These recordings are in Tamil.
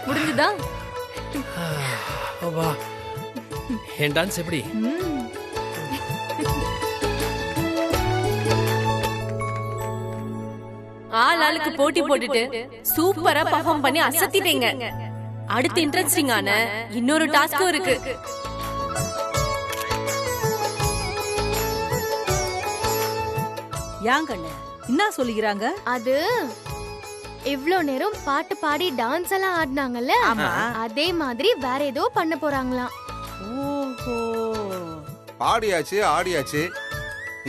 முடிஞ்சுதா? என் டான்ஸ் எப்படி? ஆளுக்கு போட்டி போட்டுட்டு சூப்பரா பெர்ஃபார்ம் பண்ணி அசத்திட்டீங்க. அடுத்து இன்ட்ரெஸ்டிங்கான இன்னொரு டாஸ்க்கும் இருக்கு. யாங்கண்ணே என்ன சொல்லிக்கிறாங்க? அது இவ்ளோ நேரம் பாட்டு பாடி டான்ஸ் எல்லாம் ஆடினாங்கல்ல, அதே மாதிரி வேற ஏதோ பண்ண போறாங்களாம். ஓஹோ, பாடியாச்சு ஆடியாச்சு,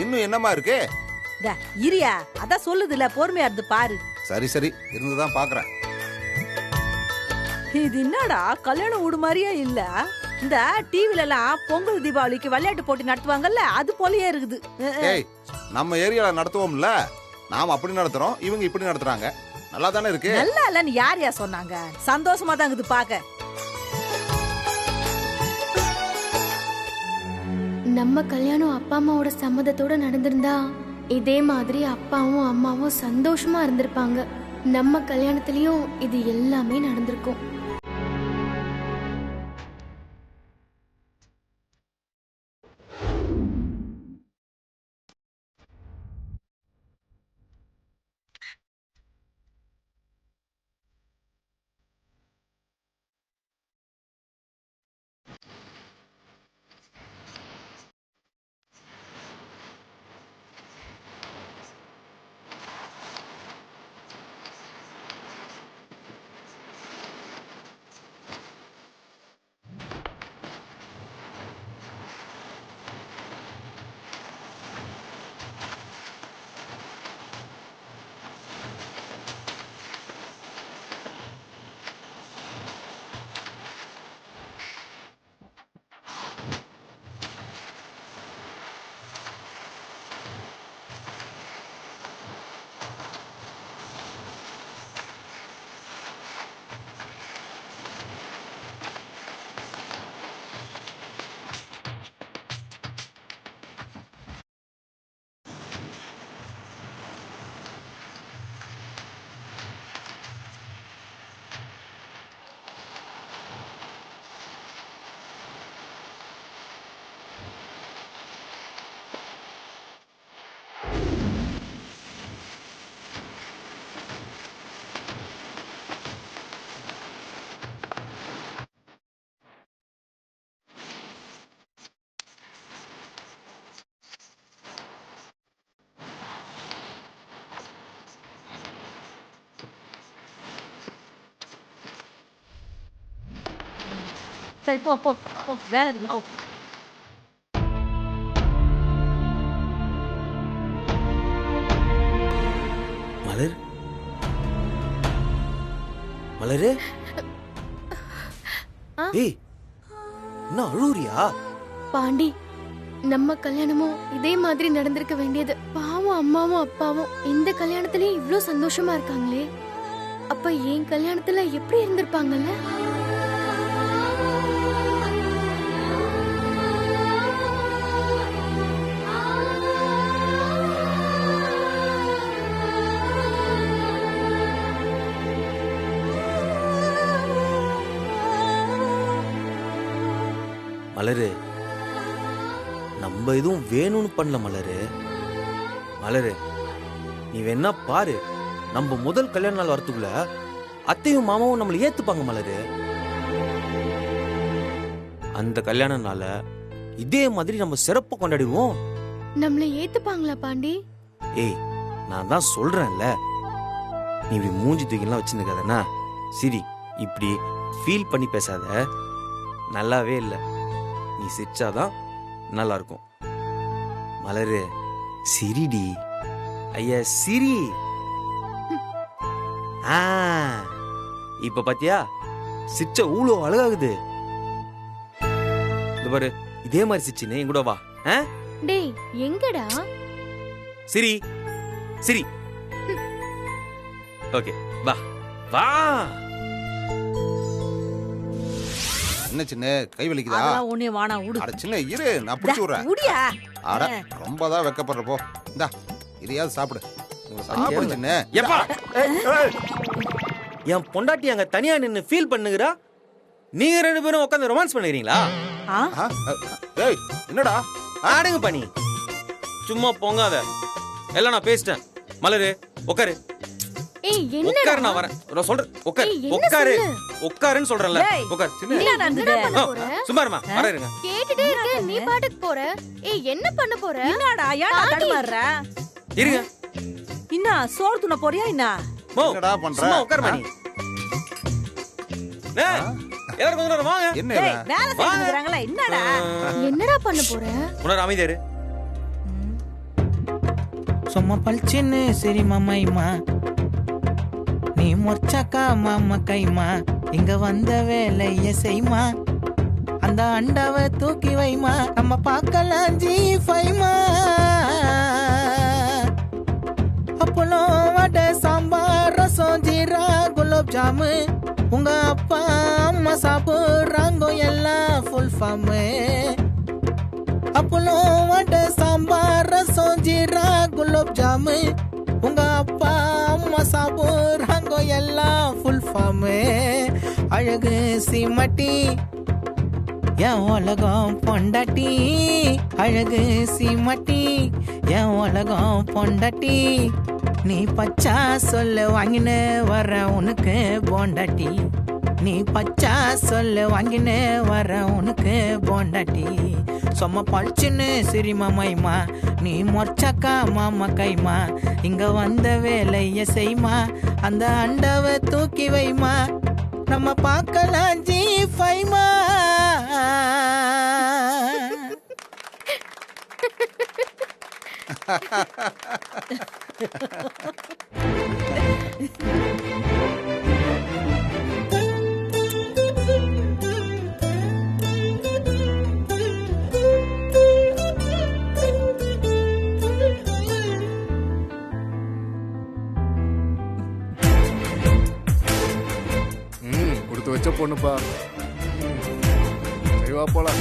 இன்னும் என்னமா இருக்கு? இரியா, அதான் சொல்லுதுல, பொறுமையா இருந்து பாரு. சரி சரி, இருந்துதான் பாக்குறேன். இது என்னடா கல்யாண வீடு மாதிரியே இல்ல? இந்த டிவில எல்லாம் பொங்கல் தீபாவளிக்கு விளையாட்டு போட்டி நடத்துவாங்கல்ல, அது போலயே இருக்குது. ஏய், நம்ம ஏரியால நடத்துவோம்ல, நாம அப்படி நடத்துறோம், இவங்க இப்படி நடத்துறாங்க. நல்லா தானே இருக்கு? நல்லா இல்லன்னு யார் சொன்னாங்க? சந்தோஷமா தான் இருக்குது பாக்க. நம்ம கல்யாணம் அப்பா அம்மாவோட சம்மதத்தோட நடந்திருந்தா இதே மாதிரி அப்பாவும் அம்மாவும் சந்தோஷமா இருந்திருப்பாங்க. நம்ம கல்யாணத்திலயும் இது எல்லாமே நடந்திருக்கும். சரி போ போ போ, வேற இருக்கு. மலர், மலரு, ஏய் என்ன அழுறியா? பாண்டி, நம்ம கல்யாணமும் இதே மாதிரி நடந்திருக்க வேண்டியது. பாவம் அம்மாவும் அப்பாவும் இந்த கல்யாணத்திலேயே இவ்ளோ சந்தோஷமா இருக்காங்களே, அப்ப என் கல்யாணத்துல எப்படி இருந்திருப்பாங்கல்ல? மலரு, நம்ம எதுவும் வேணும்னு பண்ணல மலரு. மலரு, நீ வேணா பாரு, நம்ம முதல் கல்யாண நாள் வரத்துக்குள்ள அத்தையும் மாமாவும் நம்மளை ஏத்துப்பாங்க மலரு. அந்த கல்யாண நாள இதே மாதிரி நம்ம சிறப்பா கொண்டாடிடுவோம். நம்மளை ஏத்துப்பாங்களா பாண்டி? ஏய், நான் தான் சொல்றேன்ல, நீ இப்படி மூஞ்சி தூக்கிலாம் வச்சுருக்காதண்ணா. சரி, இப்படி ஃபீல் பண்ணி பேசாத, நல்லாவே இல்லை. நீ சிரிச்சாதான் நல்லா இருக்கும். மலரு, சிரிடி. ஐயா சிரி. இப்ப பாத்தியா, சிரிச்ச ஊழோ அழகாகுது. இது பாரு, இதே மாதிரி சிரிச்சுன்னு என் கூட வா. டேய், எங்கடா? சிரி சிரி. ஓகே, வா வா. என்ன சின்ன கை வலிக்குதா? அதெல்லாம் ஒண்ணே வானா விடு. அட சின்ன இரு, நான் பிடிச்சு விடுறேன். உடியா. அட ரொம்ப தான் வெக்கப்படுறப்போ. இந்தா இதையாவது சாப்பிடு. சாப்பிடு சின்ன. எப்பா என் பொண்டாட்டி அங்க தனியா நின்னு ஃபீல் பண்ணுகிறா, நீங்க 2 பேரும் உட்காந்து ரொமான்ஸ் பண்ணுகிறீங்களா? டேய் என்னடா? ஆடுங்க பண்ணி சும்மா போங்காத. எல்லாம் நான் பேசிட்டேன். மலரு உட்காரு. ஏய் என்னடா உட்காரு, நான் வரேன். நான் சொல்றேன் உட்காரு. ஏய், என்ன உட்காரு சொல்லு? உட்காருன்னு சொல்றேன்ல. டேய், உட்காரு. என்ன நடந்தது? பண்ண போற? சும்மா இருமா, வர இருங்க. கேட்டுட்டே இருக்க, நீ பாட்டுக்கு போற. ஏய் என்ன பண்ண போற? என்னடா ஏன்டா தடுமாறுற? இருங்க. என்ன சோறு துண்ண போறியா என்ன? மோ என்னடா பண்ற? சும்மா உட்காரு மணி. எல்லாரும் கொஞ்ச நேரம் வாங்க. என்ன டேய் இவன்? வேலை செய்யறாங்களா என்னடா? என்னடா பண்ண போற? உணர் அமைதியாரு. சும்மா பல்ச்சின்னு சரி மாமாய்மா, நீ மொச்சாக்கா மாமா கைமா, இங்க வந்த வேலைய செய்மா, அந்த அண்டாவை தூக்கி வைமா, நம்ம பார்க்கலாம் G5மா. அப்பளம் வடை சாம்பார் ரசம் ஜீரா குலோப் ஜாமு, உங்க அப்பா அம்மா சாப்பிட்றாங்க எல்லாம் ஃபுல் ஃபார்மு. அப்பளம் வடை சாம்பார் ரசம் ஜீரா குலோப் ஜாமு, உங்க அப்பா அம்மா சாப்பிட்றாங்க எல்லாம் ஃபுல் ஃபார்மு. அழகு சீமட்டி என் உலகம் பொண்டாட்டி, அழகு சீமட்டி என் உலகம் பொண்டாட்டி, நீ பச்சா சொல்ல வாங்கின வர உனக்கு போண்டாட்டி, நீ பச்சா சொல்ல வாங்கின வர உனக்கு போண்டாட்டி. சும்மா பழிச்சுன்னு சிரி மாமாய்மா, நீ மொச்சாக்கா மாமா கைமா, இங்க வந்த வேலைய செய்மா, அந்த அண்டாவை தூக்கி வைமா, நம்ம பார்க்கலாம் G5மா. கொடுத்து வச்ச பொண்ணுப்பா. சரி வா போலாம்.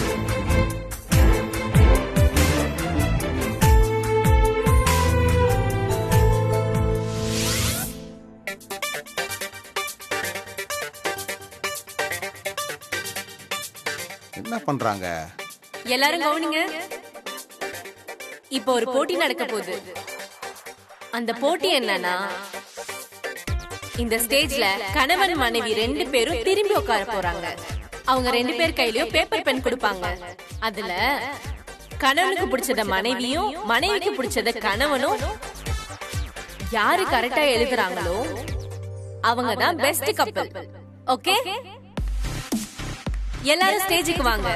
என்ன பண்றாங்க? எல்லாரும் கவனிங்க. இப்போ ஒரு போட்டி நடக்க போகுது. அந்த போட்டி என்னன்னா, இந்த ஸ்டேஜ்ல கணவன் மனைவி 2 பேரும் திரும்பி உட்கார போறாங்க. அவங்க 2 பேர் கையிலயும் பேப்பர் பென் கொடுப்பாங்க. அதுல கணவனுக்கு பிடிச்சத மனைவியும் மனைவிக்கு பிடிச்சத கணவனும் யாரு கரெக்டா எழுதுறாங்களோ அவங்க தான் பெஸ்ட் கப்பல். ஓகே, எல்லாரும் ஸ்டேஜுக்கு வாங்க.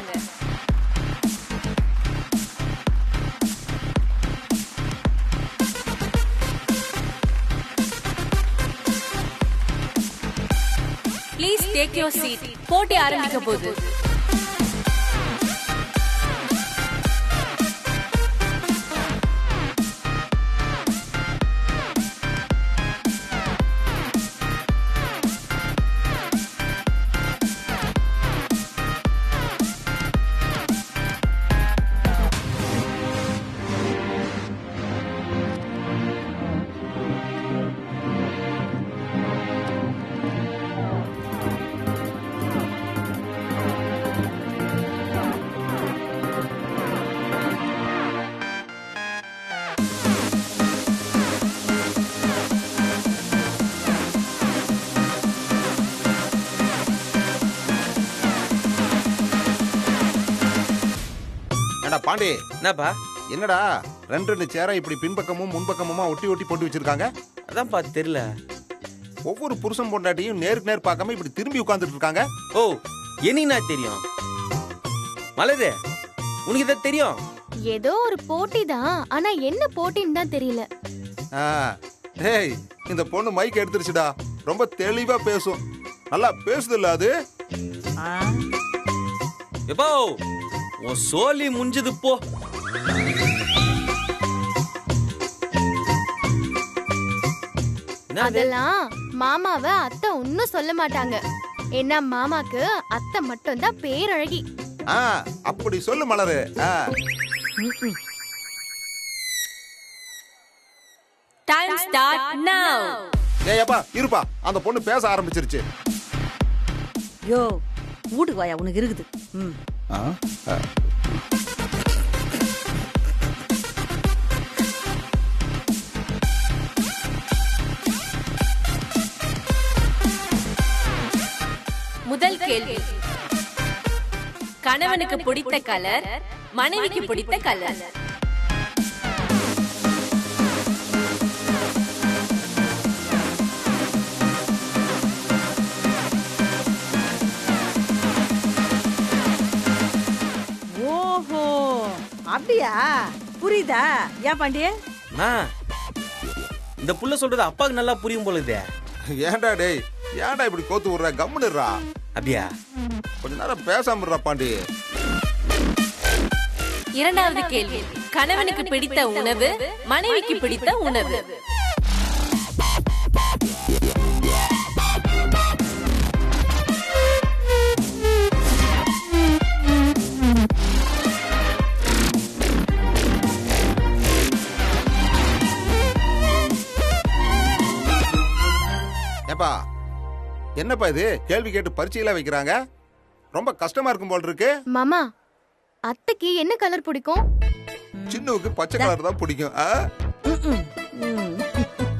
Please take your seat. போட்டி ஆரம்பிக்க போகுது. பாண்டி என்னப்பா? என்னடா 2 சேரை இப்படி பின்பக்கமும் முன்பக்கமுமா ஒட்டி ஒட்டி போட்டு வச்சிருக்காங்க? அதான்ப்பா தெரியல. ஒவ்வொரு புருஷன் பொண்டாட்டியும் நேருக்கு நேர் பார்க்காம இப்படி திரும்பி உட்கார்ந்துட்டு இருக்காங்க. ஓ என்ன தெரியும் மலரு, உனக்கு இதை தெரியும்? ஏதோ ஒரு போட்டி தான், ஆனா என்ன போட்டின்னு தான் தெரியல. டேய் இந்த பொண்ணு மைக் எடுத்துருச்சுடா, ரொம்ப தெளிவா பேசும். நல்லா பேசுது இல்ல அது? எப்போ உன் சோலி முடிஞ்சது போ. அதெல்லாம் மாமாவை அத்தை ஒன்னும் சொல்ல மாட்டாங்க. ஏன்னா மாமாக்கு அத்தை மட்டும் தான் பேரழகி. அப்படி சொல்லு மலரு. டைம் ஸ்டார்ட் நவ. ஏப்பா இருப்பா, அந்த பொண்ணு பேச ஆரம்பிச்சிருச்சு. யோ வீட்டுக்கு வாயா, உனக்கு இருக்குது. முதல் கேள்வி. கணவனுக்கு பிடித்த கலர், மனைவிக்கு பிடித்த கலர். ஓஹோ அப்படியா, புரியுதா? ஏன் பாண்டிய இந்த புள்ள சொல்றது அப்பாவுக்கு நல்லா புரியும் போல இதே. ஏன்டா டேய், ஏன்டா இப்படி கோத்து விடுற? கம்முனுறா. அப்படியா? கொஞ்ச நேரம் பேசாம இருடா பாண்டி. இரண்டாவது கேள்வி. கணவனுக்கு பிடித்த உணவு, மனைவிக்கு பிடித்த உணவு. ஏப்பா என்னப்பா இது, கேள்வி கேட்டு பரீட்சையெல்லாம் வைக்கிறாங்க? ரொம்ப கஷ்டமா இருக்கும் போல் இருக்கு. மாமா, அத்தைக்கு என்ன கலர் பிடிக்கும்? சின்னுவுக்கு பச்சை கலர் தான் பிடிக்கும்.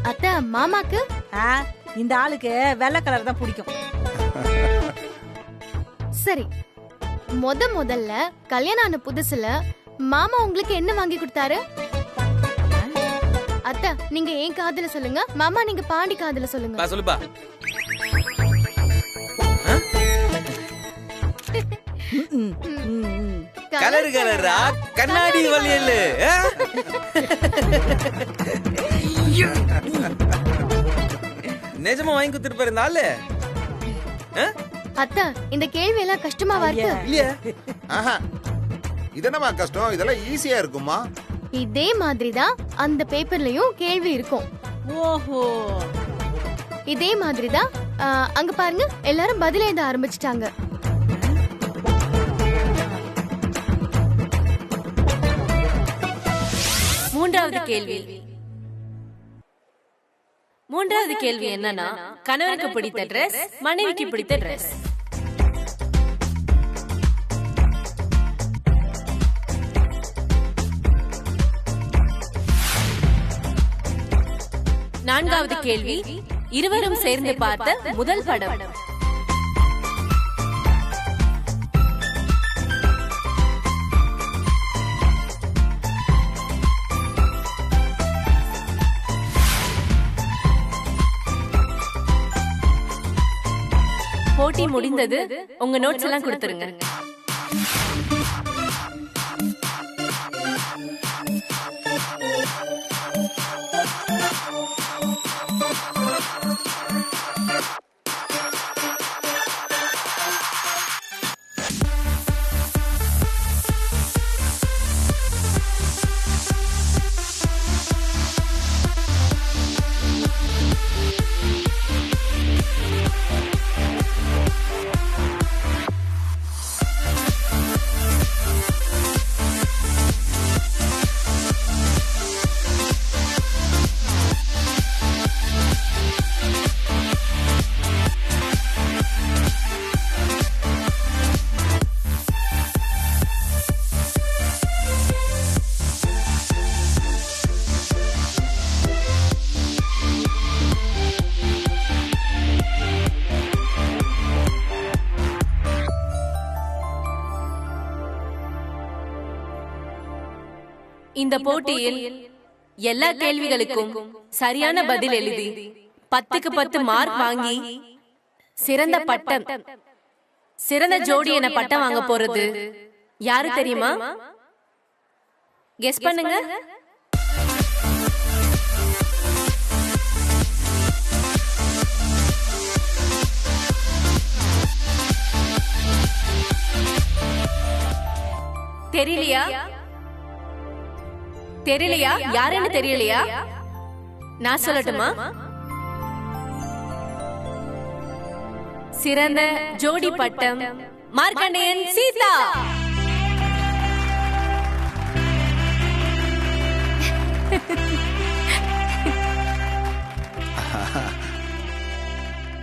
அத்தை, மாமாக்கு? இந்த ஆளுக்கு வெள்ளை கலர் தான் பிடிக்கும். சரி, முதல்ல கல்யாணம் ஆன புதுசுல மாமா உங்களுக்கு என்ன வாங்கி கொடுத்தாரு? அத்தை, நீங்க ஏன் காதுல சொல்லுங்க, மாமா நீங்க பாண்டி காதுல சொல்லுங்க. சொல்லுப்பா. கலர் கலரா கண்ணாடி வளையல். நிஜமா வாங்கி கொடுத்துட்டு இருந்தாலே. அத்தை, இந்த கேள்வி எல்லாம் கஷ்டமா வருது இல்லையா? இது என்னமா கஷ்டம்? இதெல்லாம் ஈஸியா இருக்குமா? இதே மாதிரிதான் அந்த பேப்பர்லயும் கேள்வி இருக்கும். ஓஹோ, இதே மாதிரிதான் அங்க பாருங்க, எல்லாரும் பதில் எழுத ஆரம்பிச்சிட்டாங்க. மூன்றாவது கேள்வி என்னன்னா, கணவனுக்கு பிடித்த ட்ரெஸ், மனைவிக்கு பிடித்த ட்ரெஸ். நான்காவது கேள்வி. இருவரும் சேர்ந்து பார்த்த முதல் படம். போட்டி முடிந்தது. உங்க நோட்ஸ் எல்லாம் கொடுத்துருங்க. இந்த போட்டியில் எல்லா கேள்விகளுக்கும் சரியான பதில் எழுதி 10க்கு 10 மார்க் வாங்கி சிறந்த பட்டம், சிறந்த ஜோடி என பட்டம் வாங்க போறது யாரு தெரியுமா? கெஸ் பண்ணுங்க. தெரியலையா? தெரியலையா? யாருன்னு தெரியலையா? நான் சொல்லட்டுமா? சிறந்த ஜோடி பட்டம் மார்க்கண்டேயன் சீதா.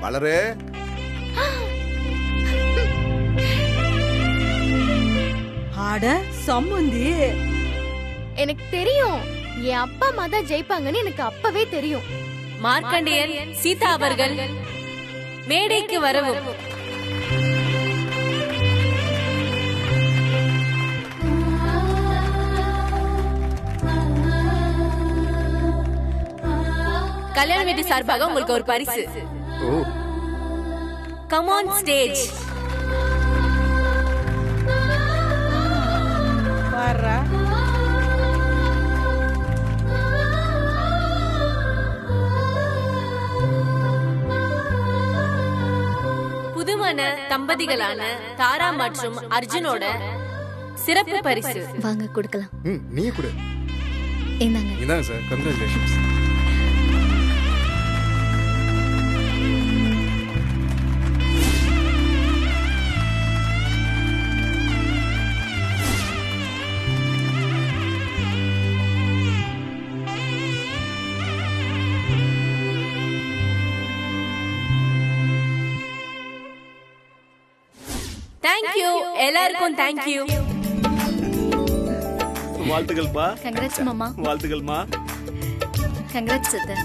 மலரு ஆட சம்மந்தி, எனக்கு தெரியும் என் அப்பா அம்மா தான் ஜெயிப்பாங்கன்னு எனக்கு அப்பவே தெரியும். மார்க்கண்டேயன் சீதா அவர்கள் மேடைக்கு வரவும். கல்யாண வீட்டு சார்பாக உங்களுக்கு ஒரு பரிசு. Come on stage. பாரா புதுமண தம்பதிகளான தாரா மற்றும் அர்ஜுனோட சிறப்பு பரிசு. வாங்க கொடுக்கலாம். நீ கொடு. இந்தாங்க. இதாங்க சார், கங்க்ராச்சுலேஷன்ஸ். தேங்க்யூ எல்லாருக்கும். தேங்க்யூ. வாழ்த்துக்கள்ப்பா. கங்க்ராட்ஸ் மாமா. வாழ்த்துக்கள்மா. கங்க்ராட்ஸ் சித்தா.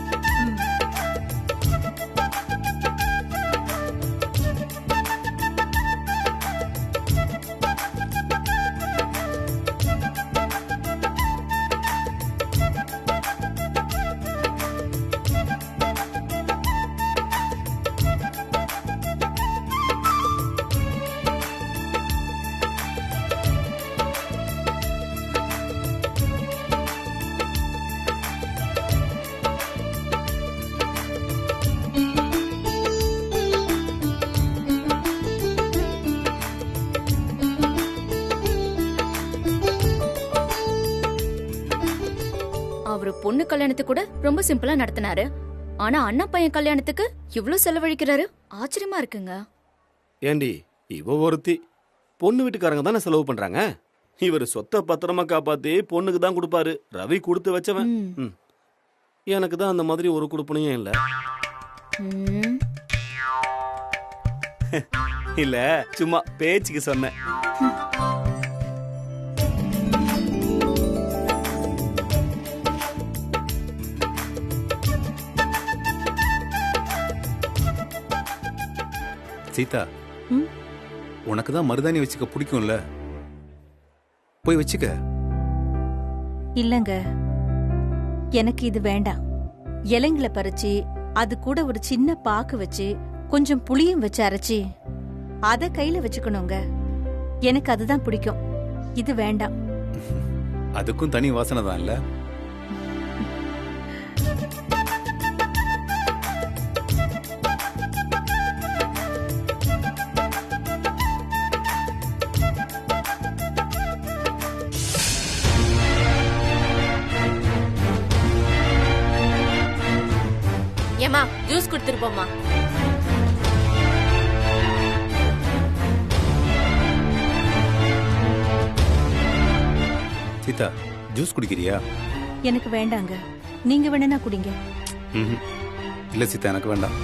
அவரு பொண்ணு கல்யாணத்துக்கு கூட ரொம்ப சிம்பிளா நடத்தினாரு. ஆனா அண்ணா பையன் கல்யாணத்துக்கு இவ்ளோ செலவழிக்கிறாரு. ஆச்சரியமா இருக்குங்க. ஏண்டி இவ ஒருத்தி பொண்ணு வீட்டுக்காரங்க தானே செலவு பண்றாங்க. இவர் சொத்தை பத்திரமா காப்பாத்தி பொண்ணுக்கு தான் கொடுப்பாரு. ரவி கொடுத்து வச்சவன். எனக்கு தான் அந்த மாதிரி ஒரு கொடுப்பனையும் இல்ல. இல்ல சும்மா பேச்சுக்கு சொன்னேன். சீதா, உனக்கு தான் மருதாணி வச்சுக்க பிடிக்கும்ல, போய் வச்சுக்க. இல்லங்க, எனக்கு இது வேண்டாம். இலைங்களை பறிச்சு அது கூட ஒரு சின்ன பாக்கு வச்சு கொஞ்சம் புளியும் வச்சு அரைச்சி அத கையில வச்சுக்கணுங்க. எனக்கு அதுதான் பிடிக்கும். இது வேண்டாம். அதுக்கும் தனி வாசனை தான் இல்ல? ஏமா ஜூஸ் கொடுத்துருப்போம்மா. சீதா, ஜூஸ் குடிக்கிறியா? எனக்கு வேண்டாங்க. நீங்க வேணா குடிங்க. இல்ல சீதா, எனக்கு வேண்டாம்.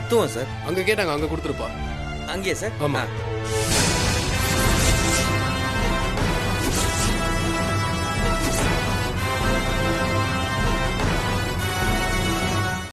எத்துவோம் சார். அங்க கேட்டாங்க, அங்க கொடுத்துருப்பா. அங்கேயே சார். ஆமா.